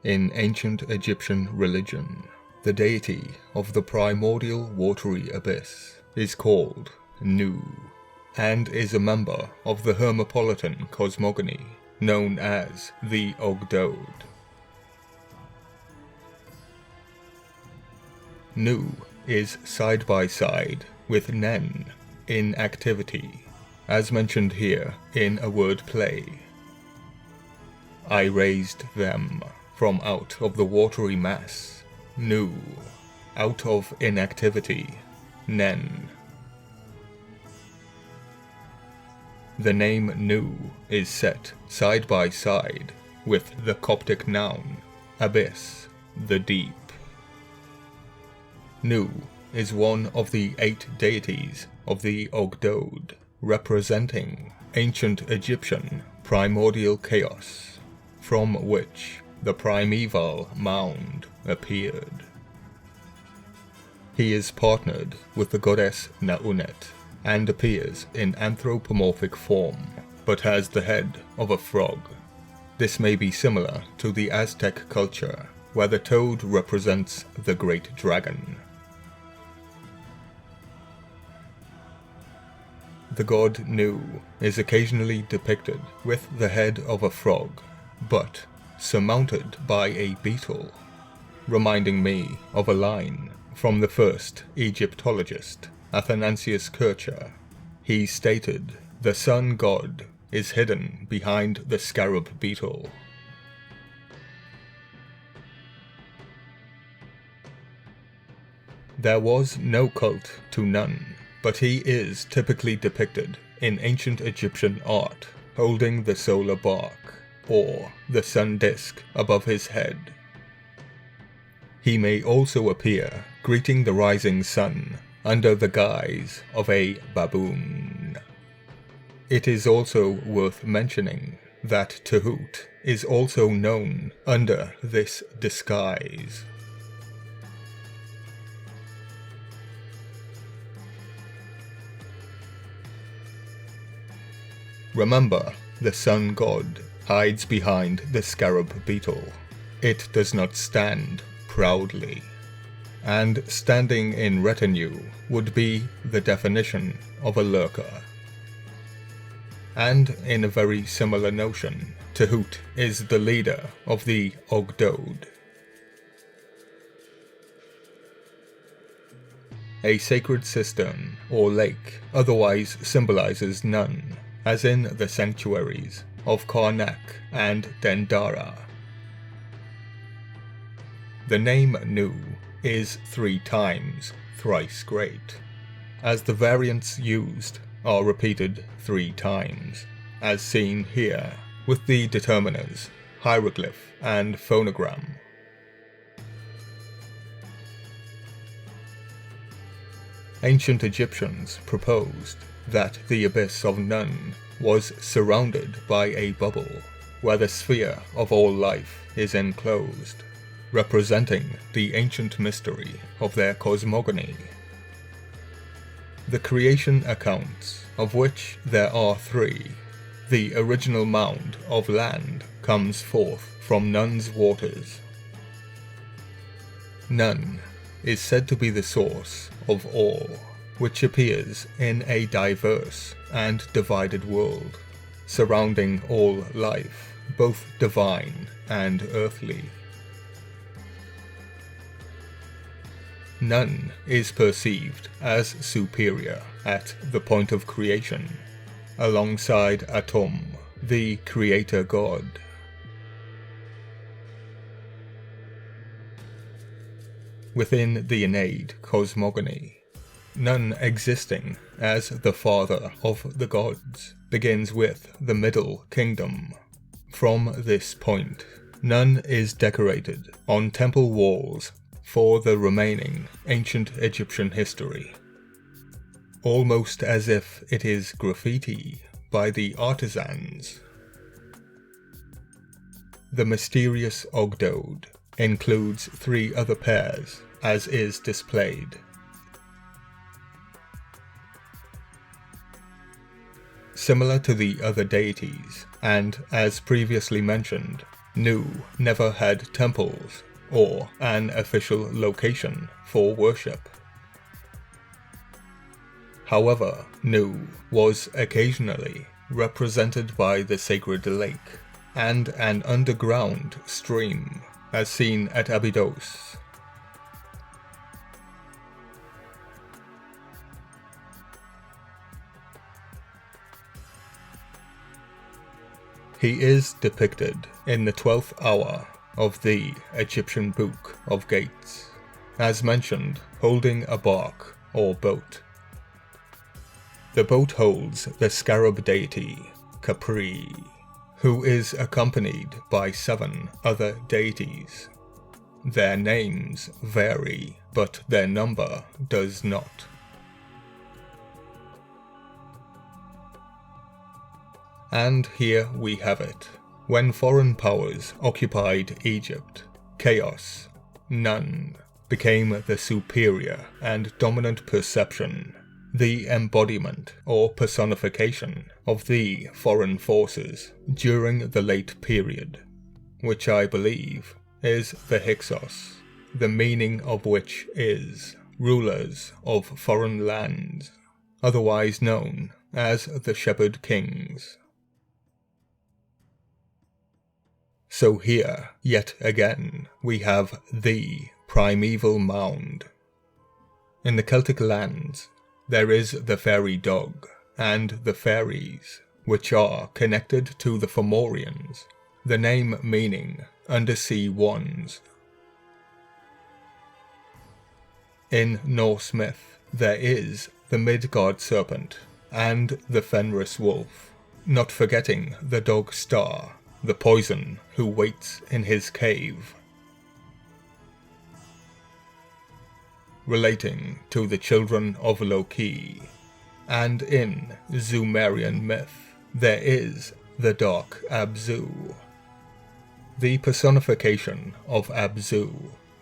In ancient Egyptian religion, the deity of the primordial watery abyss is called Nu, and is a member of the Hermopolitan cosmogony known as the Ogdoad. Nu is side by side with Nen in activity, as mentioned here in a word play. I raised them from out of the watery mass, Nu, out of inactivity, Nen. The name Nu is set side by side with the Coptic noun, abyss, the deep. Nu is one of the 8 deities of the Ogdoad, representing ancient Egyptian primordial chaos, from which the Primeval Mound appeared. He is partnered with the goddess Naunet, and appears in anthropomorphic form, but has the head of a frog. This may be similar to the Aztec culture, where the toad represents the great dragon. The god Nu is occasionally depicted with the head of a frog, but surmounted by a beetle, reminding me of a line from the first Egyptologist, Athanasius Kircher. He stated, "The sun god is hidden behind the scarab beetle." There was no cult to Nun, but he is typically depicted in ancient Egyptian art holding the solar bark, or the sun disk above his head. He may also appear greeting the rising sun under the guise of a baboon. It is also worth mentioning that Tahoot is also known under this disguise. Remember, the sun god hides behind the scarab beetle. It does not stand proudly. And standing in retinue would be the definition of a lurker. And in a very similar notion, Tahoot is the leader of the Ogdoad. A sacred cistern or lake otherwise symbolizes Nun, as in the sanctuaries of Karnak and Dendara. The name Nu is 3 times thrice great, as the variants used are repeated 3 times, as seen here with the determiners, hieroglyph and phonogram. Ancient Egyptians proposed that the abyss of Nun was surrounded by a bubble, where the sphere of all life is enclosed, representing the ancient mystery of their cosmogony. The creation accounts, of which there are 3, the original mound of land comes forth from Nun's waters. Nun is said to be the source of all, which appears in a diverse and divided world, surrounding all life, both divine and earthly. Nun is perceived as superior at the point of creation, alongside Atum, the creator god. Within the Innate cosmogony, Nun existing as the father of the gods begins with the Middle Kingdom. From this point, Nun is decorated on temple walls for the remaining ancient Egyptian history, almost as if it is graffiti by the artisans. The mysterious Ogdoad includes 3 other pairs, as is displayed. Similar to the other deities, and as previously mentioned, Nu never had temples or an official location for worship. However, Nu was occasionally represented by the sacred lake and an underground stream, as seen at Abydos. He is depicted in the 12th hour of the Egyptian Book of Gates, as mentioned, holding a bark or boat. The boat holds the scarab deity, Capri, who is accompanied by 7 other deities. Their names vary, but their number does not. And here we have it. When foreign powers occupied Egypt, chaos, none, became the superior and dominant perception, the embodiment or personification of the foreign forces during the late period, which I believe is the Hyksos, the meaning of which is rulers of foreign lands, otherwise known as the Shepherd Kings. So here, yet again, we have the Primeval Mound. In the Celtic lands, there is the fairy dog and the fairies, which are connected to the Fomorians, the name meaning undersea ones. In Norse myth, there is the Midgard serpent and the Fenris wolf, not forgetting the dog Star, the poison who waits in his cave. Relating to the children of Loki, and in Sumerian myth, there is the dark Abzu. The personification of Abzu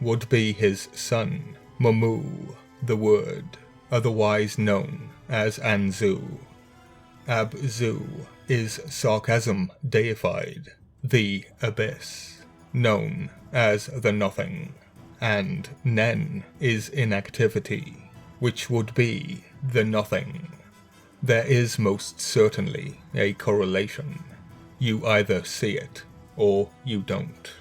would be his son, Mamu, the Word, otherwise known as Anzu. Abzu is sarcasm deified, the Abyss, known as the Nothing, and Nen is inactivity, which would be the Nothing. There is most certainly a correlation. You either see it, or you don't.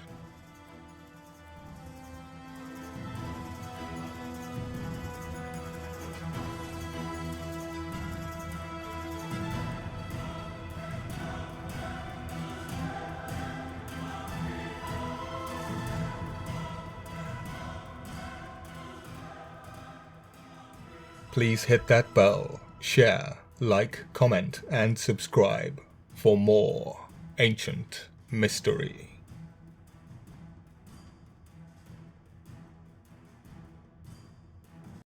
Please hit that bell, share, like, comment, and subscribe for more ancient mystery.